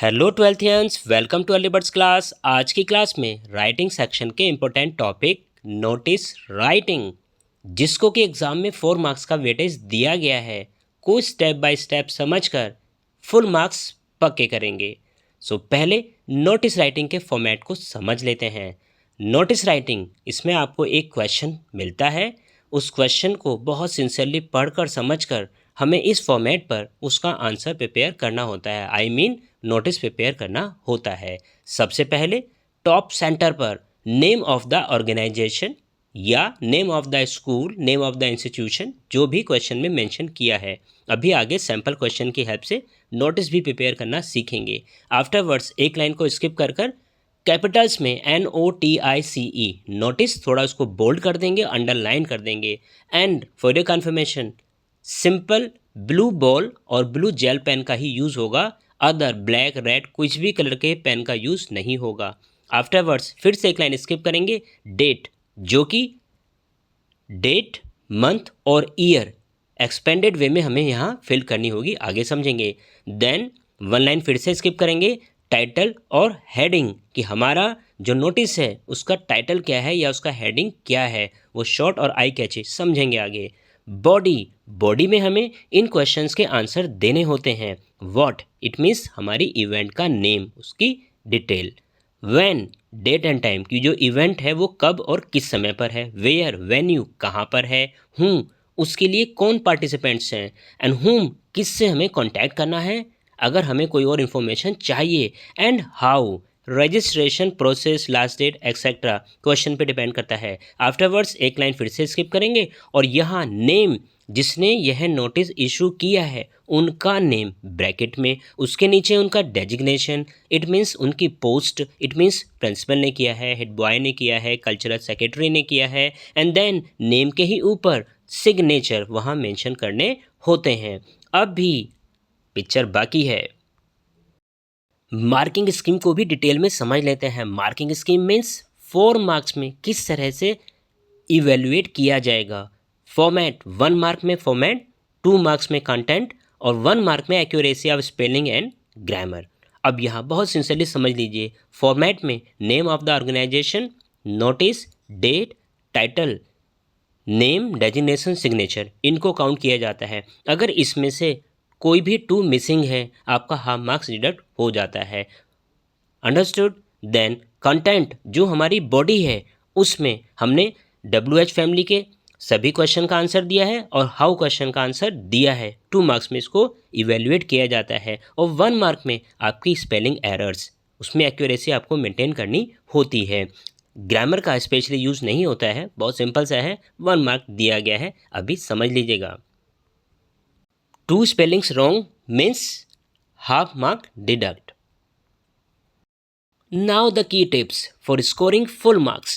Hello twelfthians, welcome to early birds class. आज की class में राइटिंग सेक्शन के इम्पोर्टेंट टॉपिक नोटिस राइटिंग, जिसको कि एग्ज़ाम में 4 मार्क्स का वेटेज दिया गया है, को स्टेप बाय स्टेप समझकर फुल मार्क्स पक्के करेंगे। पहले नोटिस राइटिंग के फॉर्मेट को समझ लेते हैं। नोटिस राइटिंग, इसमें आपको एक क्वेश्चन मिलता है, उस क्वेश्चन को बहुत सिंसियरली पढ़कर समझकर हमें इस फॉर्मेट पर उसका आंसर प्रिपेयर करना होता है। आई मीन नोटिस प्रिपेयर करना होता है। सबसे पहले टॉप सेंटर पर नेम ऑफ द ऑर्गेनाइजेशन या name of the school, name of the institution, जो भी क्वेश्चन में मेंशन किया है। अभी आगे सैम्पल क्वेश्चन की हेल्प से नोटिस भी प्रिपेयर करना सीखेंगे। आफ्टरवर्ड्स एक लाइन को स्किप कर कैपिटल्स में NOTICE नोटिस, थोड़ा उसको बोल्ड कर देंगे, अंडरलाइन कर देंगे। And for your conformation, simple blue ball और ब्लू जेल पेन का ही यूज़ होगा, अदर ब्लैक रेड कुछ भी कलर के पेन का यूज़ नहीं होगा। आफ्टरवर्ड्स फिर से एक लाइन स्किप करेंगे, डेट, जो कि डेट, मंथ और ईयर एक्सपेंडेड वे में हमें यहाँ फिल करनी होगी, आगे समझेंगे। देन वन लाइन फिर से स्किप करेंगे, टाइटल और हेडिंग, कि हमारा जो नोटिस है उसका टाइटल क्या है या उसका हेडिंग क्या है, वो शॉर्ट और आई कैची समझेंगे आगे। बॉडी, बॉडी में हमें इन क्वेश्चंस के आंसर देने होते हैं। व्हाट, इट मीन्स हमारी इवेंट का नेम, उसकी detail. When, date and time, कि जो इवेंट है वो कब और किस समय पर है। वेयर, वेन्यू, कहाँ पर है। हूँ, उसके लिए कौन पार्टिसिपेंट्स हैं। एंड हुम, किससे हमें कांटेक्ट करना है अगर हमें कोई और इन्फॉर्मेशन चाहिए। And how, registration process, last date etcetera question पे डिपेंड करता है। आफ्टरवर्ड्स एक लाइन फिर से स्किप करेंगे और यहाँ नेम, जिसने यह नोटिस इशू किया है उनका नेम ब्रैकेट में, उसके नीचे उनका डेजिग्नेशन, इट मीन्स उनकी पोस्ट, इट मीन्स प्रिंसिपल ने किया है, हेड बॉय ने किया है, कल्चरल सेक्रेटरी ने किया है। एंड देन नेम के ही ऊपर सिग्नेचर वहाँ मेंशन करने होते हैं। अब भी पिक्चर बाकी है। मार्किंग स्कीम को भी डिटेल में समझ लेते हैं। मार्किंग स्कीम मीन्स 4 मार्क्स में किस तरह से इवेल्युएट किया जाएगा। फॉर्मेट, 1 मार्क में फॉर्मेट, 2 मार्क्स में कंटेंट और 1 मार्क में accuracy of spelling and grammar. अब यहाँ बहुत सिंसियरली समझ लीजिए, फॉर्मेट में name of the organisation, notice, date, title, name, designation, signature, इनको काउंट किया जाता है। अगर इसमें से कोई भी 2 मिसिंग है, आपका हाफ मार्क्स डिडक्ट हो जाता है। अंडरस्टूड। देन कंटेंट, जो हमारी बॉडी है उसमें हमने WH फैमिली के सभी क्वेश्चन का आंसर दिया है और हाउ क्वेश्चन का आंसर दिया है। 2 मार्क्स में इसको इवेल्युएट किया जाता है और 1 मार्क में आपकी स्पेलिंग एरर्स, उसमें एक्यूरेसी आपको मेंटेन करनी होती है। ग्रामर का स्पेशली यूज़ नहीं होता है, बहुत सिंपल सा है, 1 मार्क दिया गया है, अभी समझ लीजिएगा। 2 spellings wrong means half mark deduct. Now the key tips for scoring full marks.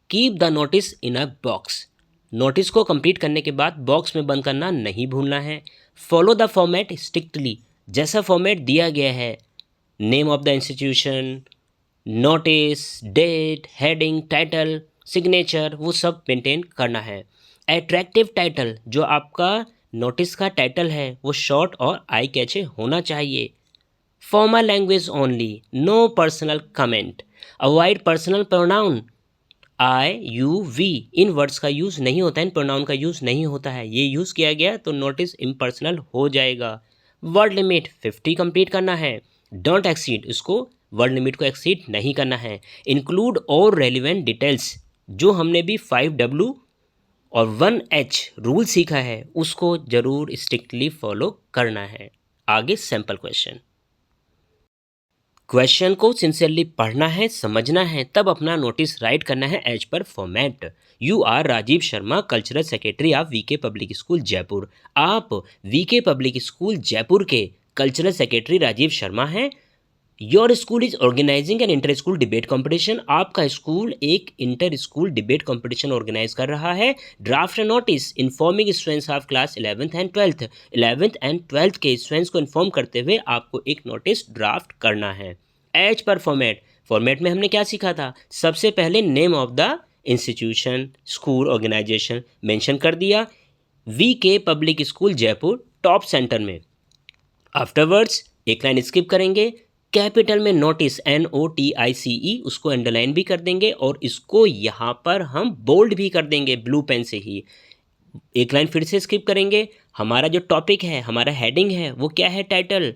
Keep the notice in a box. Notice को कंप्लीट करने के बाद बॉक्स में बंद करना नहीं भूलना है। फॉलो द फॉर्मेट स्ट्रिक्टली, जैसा फॉर्मेट दिया गया है, name of the institution, notice, date, heading, title, signature, वो सब मेंटेन करना है। अट्रैक्टिव टाइटल, जो आपका नोटिस का टाइटल है वो शॉर्ट और आई कैचे होना चाहिए। Formal language only, no personal comment. Avoid personal pronoun, I, you, we, in words का यूज़ नहीं होता है, इन प्रोनाउन का यूज़ नहीं होता है। ये यूज़ किया गया तो नोटिस इम्पर्सनल हो जाएगा। वर्ड लिमिट 50 कंप्लीट करना है। डोंट एक्सीड, इसको वर्ड लिमिट को एक्सीड नहीं करना है। इंक्लूड और रेलिवेंट डिटेल्स, जो हमने भी 5W और 1H रूल सीखा है उसको ज़रूर स्ट्रिक्टली फॉलो करना है। आगे सैम्पल क्वेश्चन को सिंसियरली पढ़ना है, समझना है, तब अपना नोटिस राइट करना है as per format. You are Rajeev Sharma, cultural secretary of VK public school Jaipur. आप VK पब्लिक स्कूल जयपुर के कल्चरल सेक्रेटरी राजीव शर्मा हैं। Your school is organising an inter school debate competition, आपका स्कूल एक inter school debate competition organise कर रहा है। Draft notice informing students of class 11th and 12th, 11th and 12th के students को inform करते हुए आपको एक नोटिस ड्राफ्ट करना है। एज पर फॉर्मेट, फॉर्मेट में हमने क्या सीखा था, सबसे पहले name of the institution, school, organisation mention कर दिया, VK public school Jaipur top centre में। आफ्टरवर्ड्स एक लाइन स्किप करेंगे, कैपिटल में नोटिस NOTICE उसको अंडरलाइन भी कर देंगे और इसको यहाँ पर हम बोल्ड भी कर देंगे ब्लू पेन से ही। एक लाइन फिर से स्किप करेंगे। हमारा जो टॉपिक है, हमारा हेडिंग है, वो क्या है? Title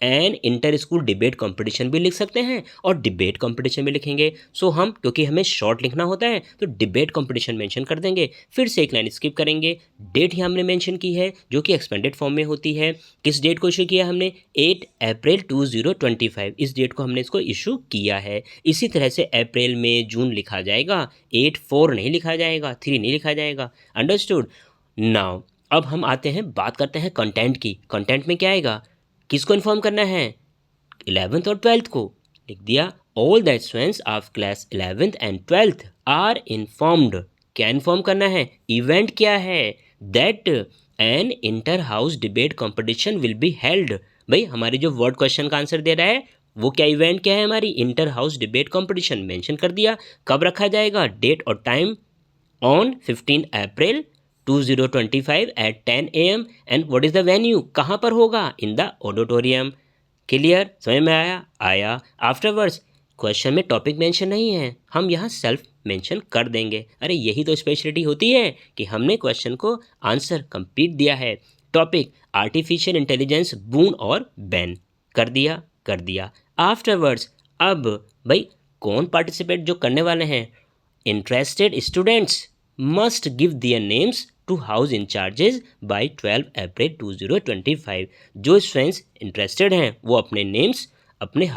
an inter school debate competition भी लिख सकते हैं और डिबेट कंपटीशन भी लिखेंगे। सो हम, क्योंकि हमें शॉर्ट लिखना होता है, तो डिबेट कंपटीशन मेंशन कर देंगे। फिर से एक लाइन स्किप करेंगे। डेट ही हमने मेंशन की है जो कि एक्सपेंडेड फॉर्म में होती है। किस डेट को इशू किया हमने? 8 अप्रैल 2025, इस डेट को हमने इसको इशू किया है। इसी तरह से अप्रैल में जून लिखा जाएगा, 8/4 नहीं लिखा जाएगा, 3 नहीं लिखा जाएगा। अंडरस्टूड? नाउ अब हम आते हैं, बात करते हैं कंटेंट की। कंटेंट में क्या आएगा? किसको इन्फॉर्म करना है? 11th और 12th को। लिख दिया, all that students of class 11th and 12th are informed. क्या इन्फॉर्म करना है? इवेंट क्या है? That an inter house debate competition will be held. भाई हमारी जो वर्ड क्वेश्चन का आंसर दे रहा है वो क्या इवेंट क्या है? हमारी inter house debate competition mention कर दिया। कब रखा जाएगा? डेट और time on 15 April 2025 at 10 AM and what is the venue? कहाँ पर होगा? In the auditorium. क्लियर? समझ में आया? आफ्टरवर्ड्स क्वेश्चन में टॉपिक मेंशन नहीं है, हम यहाँ सेल्फ मेंशन कर देंगे। अरे यही तो स्पेशलिटी होती है कि हमने क्वेश्चन को आंसर कंप्लीट दिया है। टॉपिक आर्टिफिशियल इंटेलिजेंस बून और बैन कर दिया। आफ्टरवर्ड्स अब भाई कौन पार्टिसिपेट जो करने वाले हैं? Interested students must give their names to house incharges by 12 अप्रैल 2025। जो स्टूडेंट्स इंटरेस्टेड हैं वो अपने नेम्स अपने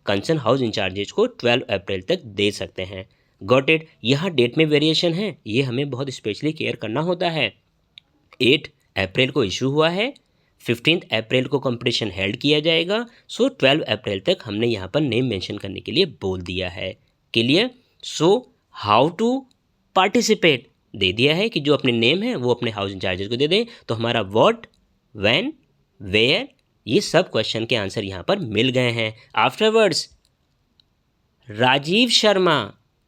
कंसर्न हाउस इंचार्जेज को 12 अप्रैल तक दे सकते हैं। Got it? यहाँ डेट में वेरिएशन है, ये हमें बहुत स्पेशली केयर करना होता है। 8 अप्रैल को इशू हुआ है, 15 अप्रैल को कंपटीशन हेल्ड किया जाएगा। सो 12 अप्रैल तक हमने यहाँ पर नेम मेंशन करने के लिए बोल दिया है। Clear? So how to participate दे दिया है कि जो अपने नेम है वो अपने हाउस इंचार्जेस को दे दें। तो हमारा व्हाट, व्हेन, वेयर, ये सब क्वेश्चन के आंसर यहाँ पर मिल गए हैं। आफ्टरवर्ड्स राजीव शर्मा,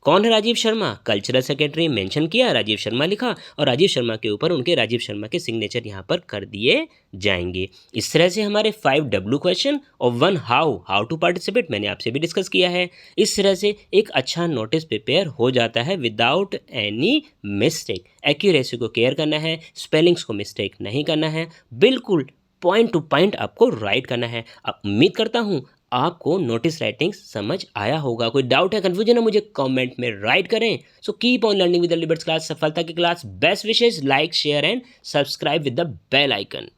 कौन है Rajeev Sharma? Cultural secretary mention किया, राजीव शर्मा लिखा और राजीव शर्मा के ऊपर उनके राजीव शर्मा के सिग्नेचर यहाँ पर कर दिए जाएंगे। इस तरह से हमारे 5 W क्वेश्चन और 1 हाउ टू पार्टिसिपेट मैंने आपसे भी डिस्कस किया है। इस तरह से एक अच्छा नोटिस प्रिपेयर हो जाता है विदाउट एनी मिस्टेक। एक्यूरेसी को केयर करना है, स्पेलिंग्स को मिस्टेक नहीं करना है, बिल्कुल पॉइंट टू पॉइंट आपको राइट करना है। अब उम्मीद करता हूँ आपको नोटिस राइटिंग समझ आया होगा। कोई डाउट है, कन्फ्यूजन है, मुझे कमेंट में राइट करें। So keep on learning with the liberts class. सफलता की क्लास। बेस्ट विशेष। Like, share and subscribe with the bell icon.